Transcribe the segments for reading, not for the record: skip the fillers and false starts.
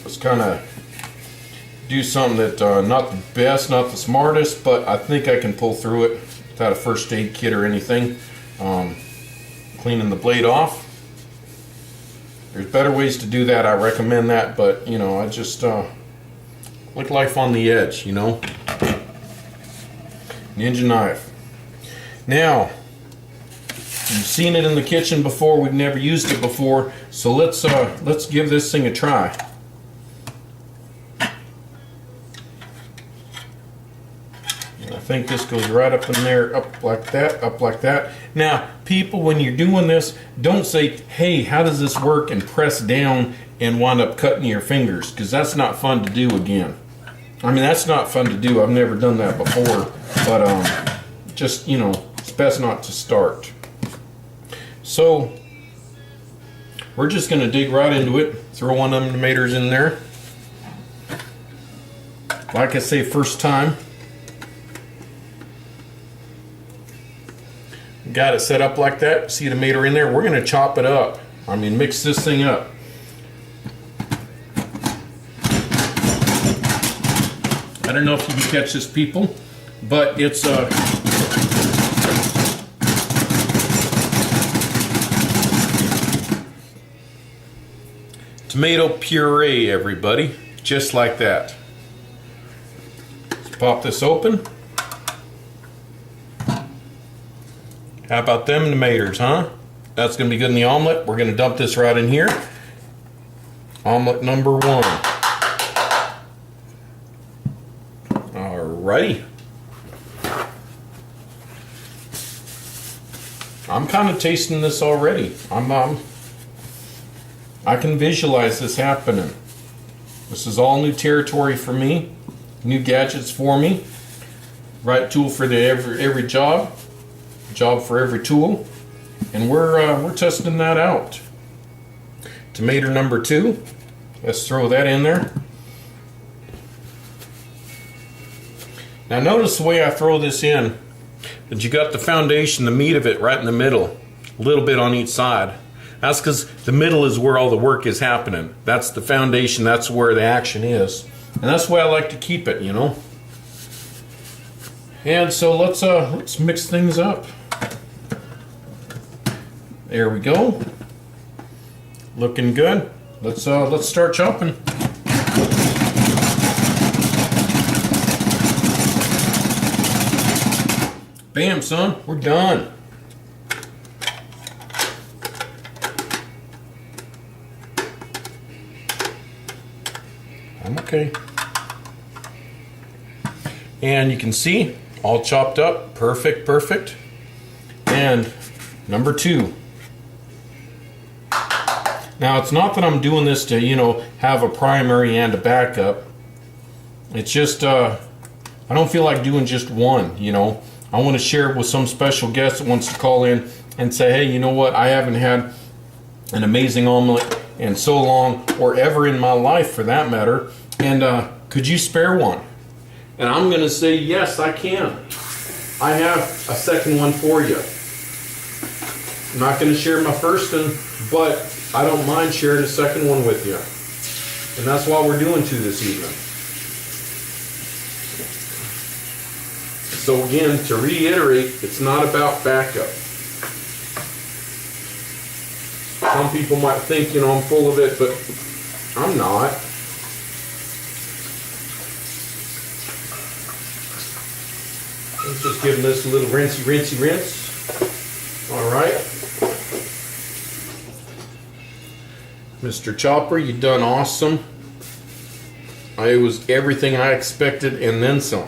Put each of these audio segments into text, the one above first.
Let's kind of do something that not the best, not the smartest, but I think I can pull through it without a first aid kit or anything. Cleaning the blade off. There's better ways to do that. I recommend that, but you know, I just like life on the edge, you know. Ninja knife. Now, you've seen it in the kitchen before. We've never used it before, so let's give this thing a try. I think this goes right up in there, up like that, up like that. Now, people, when you're doing this, don't say, hey, how does this work, and press down and wind up cutting your fingers, because that's not fun to do again. I mean, that's not fun to do. I've never done that before, but just, you know, it's best not to start. So, we're just going to dig right into it, throw one of them tomatoes in there. Like I say, first time. Got it set up like that. See the tomato in there? We're going to chop it up. I mean, mix this thing up. I don't know if you can catch this, people, but it's tomato puree, everybody. Just like that. Let's pop this open. How about them tomatoes, huh? That's going to be good in the omelet. We're going to dump this right in here. Omelet number 1. Alrighty. I'm kind of tasting this already. I can visualize this happening. This is all new territory for me. New gadgets for me. Right tool for every job. Job for every tool, and we're testing that out. Tomato number 2. Let's throw that in there. Now notice the way I throw this in, that you got the foundation, the meat of it right in the middle, a little bit on each side. That's because the middle is where all the work is happening. That's the foundation, that's where the action is, and that's the way I like to keep it, you know. And so let's mix things up. There we go. Looking good. Let's start chopping. Bam, son, we're done. I'm okay. And you can see all chopped up. Perfect, perfect. And number 2. Now, it's not that I'm doing this to, you know, have a primary and a backup. It's just, I don't feel like doing just one, you know. I want to share it with some special guest that wants to call in and say, hey, you know what, I haven't had an amazing omelet in so long, or ever in my life for that matter, and could you spare one? And I'm going to say, yes, I can. I have a second one for you. I'm not going to share my first one, but I don't mind sharing a second one with you. And that's what we're doing to this evening. So again, to reiterate, it's not about backup. Some people might think, you know, I'm full of it, but I'm not. Let's just give this a little rinsey, rinse. All right. Mr. Chopper, you done awesome. It was everything I expected and then some.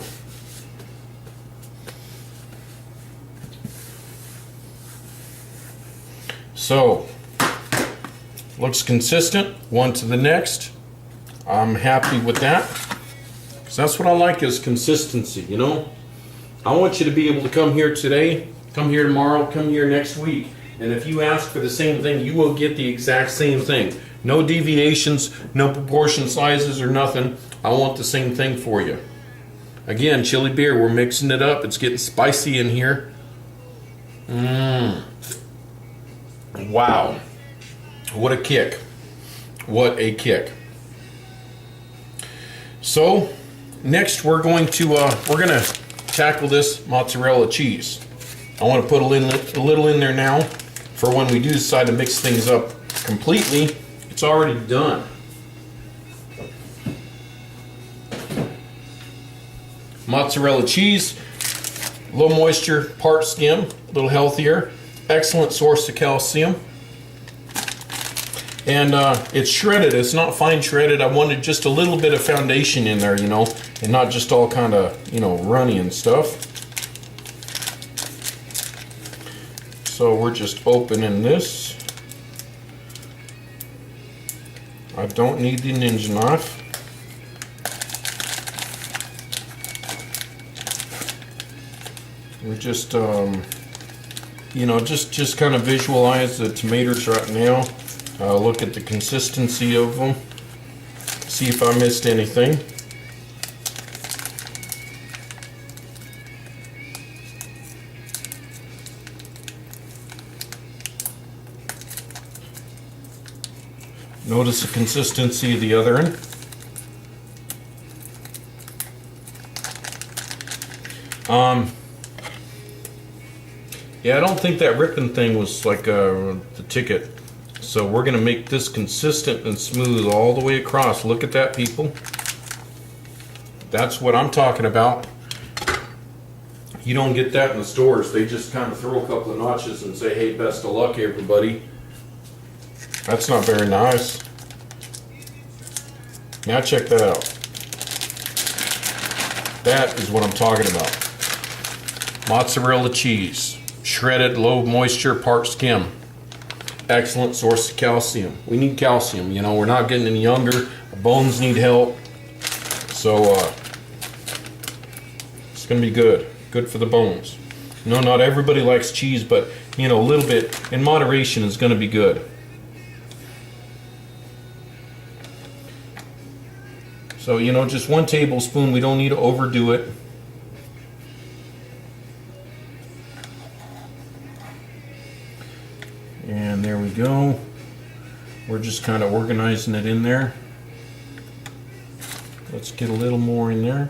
So, looks consistent, one to the next. I'm happy with that, because that's what I like, is consistency, you know. I want you to be able to come here today, come here tomorrow, come here next week, and if you ask for the same thing, you will get the exact same thing. No deviations, no proportion sizes or nothing. I want the same thing for you. Again, chili beer, we're mixing it up. It's getting spicy in here. Wow. What a kick. What a kick. So next we're gonna tackle this mozzarella cheese. I want to put a little in there now for when we do decide to mix things up completely. It's already done. Mozzarella cheese, low moisture, part skim, a little healthier, excellent source of calcium. And it's shredded, it's not fine shredded. I wanted just a little bit of foundation in there, you know, and not just all kind of, you know, runny and stuff. So we're just opening this. I don't need the ninja knife. We're just, you know, just kind of visualize the tomatoes right now. Look at the consistency of them. See if I missed anything. Notice the consistency of the other end. Yeah, I don't think that ripping thing was like the ticket. So we're gonna make this consistent and smooth all the way across. Look at that, people. That's what I'm talking about. You don't get that in the stores. They just kind of throw a couple of notches and say, hey, best of luck, everybody. That's not very nice. Now check that out. That is what I'm talking about. Mozzarella cheese, shredded, low moisture, part skim. Excellent source of calcium. We need calcium, you know, we're not getting any younger. Our bones need help. So it's gonna be good. Good for the bones. No, not everybody likes cheese, but you know, a little bit in moderation is gonna be good. So, you know, just 1 tablespoon. We don't need to overdo it. And there we go. We're just kind of organizing it in there. Let's get a little more in there.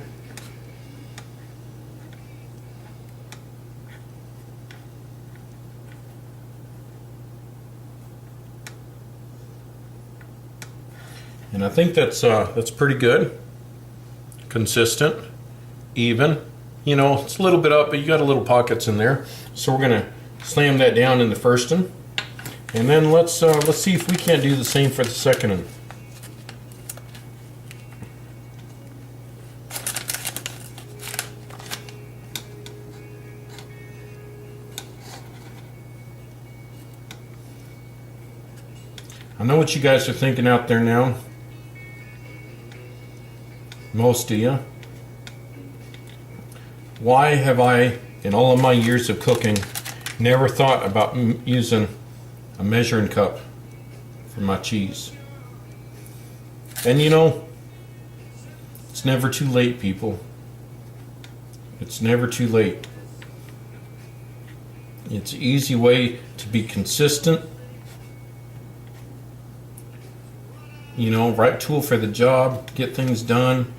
And I think that's pretty good. Consistent, even. You know, it's a little bit up, but you got a little pockets in there. So we're gonna slam that down in the first one, and then let's see if we can't do the same for the second one. I know what you guys are thinking out there now. Most of you. Why have I, in all of my years of cooking, never thought about using a measuring cup for my cheese? And you know, it's never too late, people. It's never too late. It's an easy way to be consistent. You know, right tool for the job, get things done.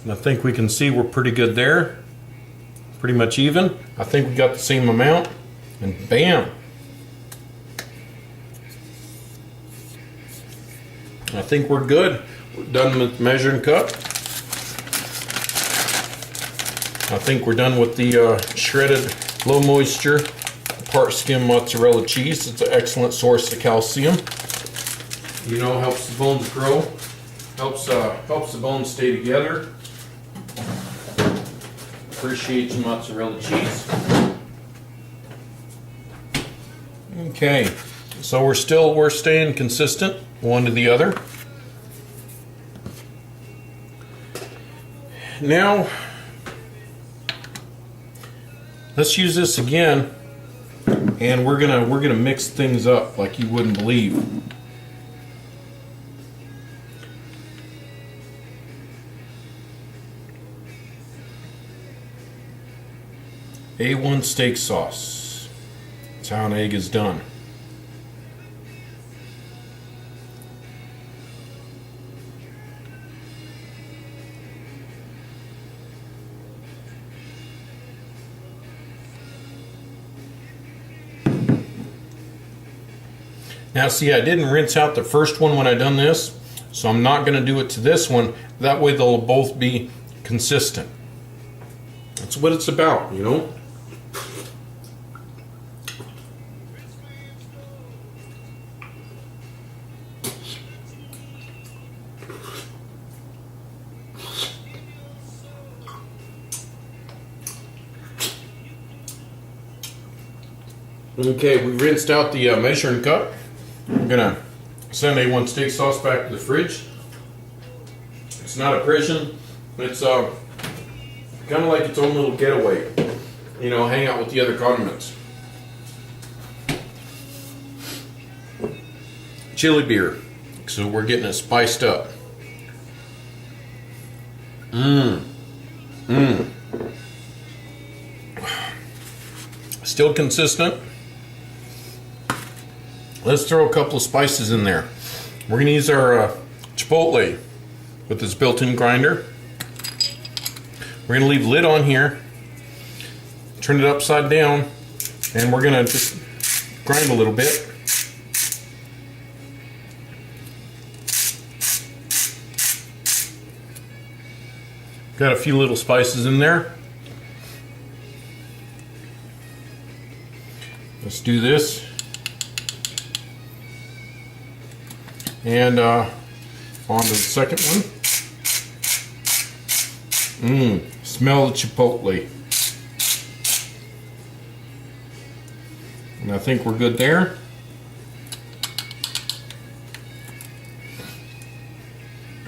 And I think we can see we're pretty good there. Pretty much even. I think we got the same amount. And bam! I think we're good. We're done with measuring cup. I think we're done with the shredded low moisture part skim mozzarella cheese. It's an excellent source of calcium. You know, helps the bones grow. Helps the bones stay together. Appreciate your mozzarella cheese. Okay, so we're staying consistent one to the other. Now let's use this again, and we're gonna mix things up like you wouldn't believe. A1 steak sauce. That's how an egg is done. Now see, I didn't rinse out the first one when I done this, so I'm not going to do it to this one. That way they'll both be consistent. That's what it's about, you know? Okay, we rinsed out the measuring cup. I'm gonna send A1 steak sauce back to the fridge. It's not a prison. It's kind of like its own little getaway. You know, hang out with the other condiments. Chili beer. So we're getting it spiced up. Still consistent. Let's throw a couple of spices in there. We're gonna use our chipotle with this built-in grinder. We're gonna leave the lid on here, turn it upside down, and we're gonna just grind a little bit. Got a few little spices in there. Let's do this. And on to the second one. Smell the chipotle. And I think we're good there.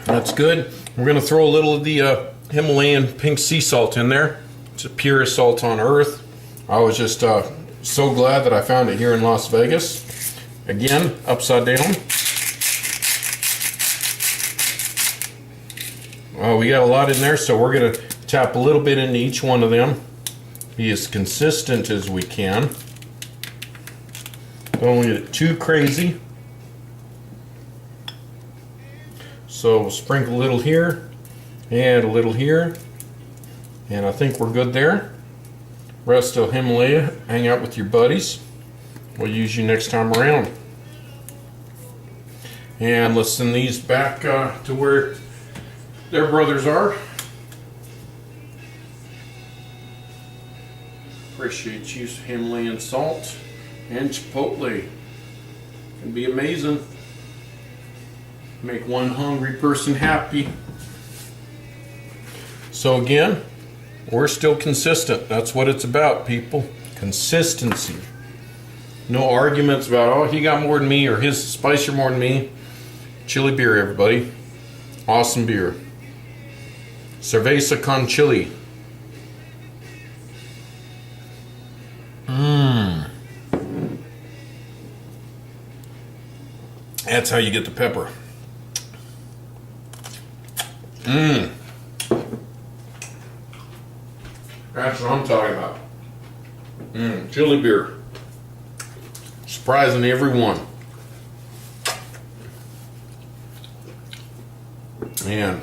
That's good. We're going to throw a little of the Himalayan pink sea salt in there. It's the purest salt on earth. I was just so glad that I found it here in Las Vegas. Again, upside down. We got a lot in there, so we're going to tap a little bit into each one of them. Be as consistent as we can. Don't get it too crazy. So we'll sprinkle a little here and a little here. And I think we're good there. Rest of Himalaya, hang out with your buddies. We'll use you next time around. And let's send these back to where their brothers are. Appreciate you, Himalayan salt and chipotle. Can be amazing. Make one hungry person happy. So again, we're still consistent. That's what it's about, people. Consistency. No arguments about, oh, he got more than me or his spicier more than me. Chili beer, everybody. Awesome beer. Cerveza con chili. That's how you get the pepper. That's what I'm talking about. Chili beer. Surprising everyone. Man,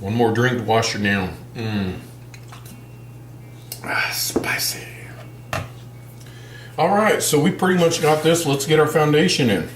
one more drink to wash her down. Spicy. All right, so we pretty much got this. Let's get our foundation in.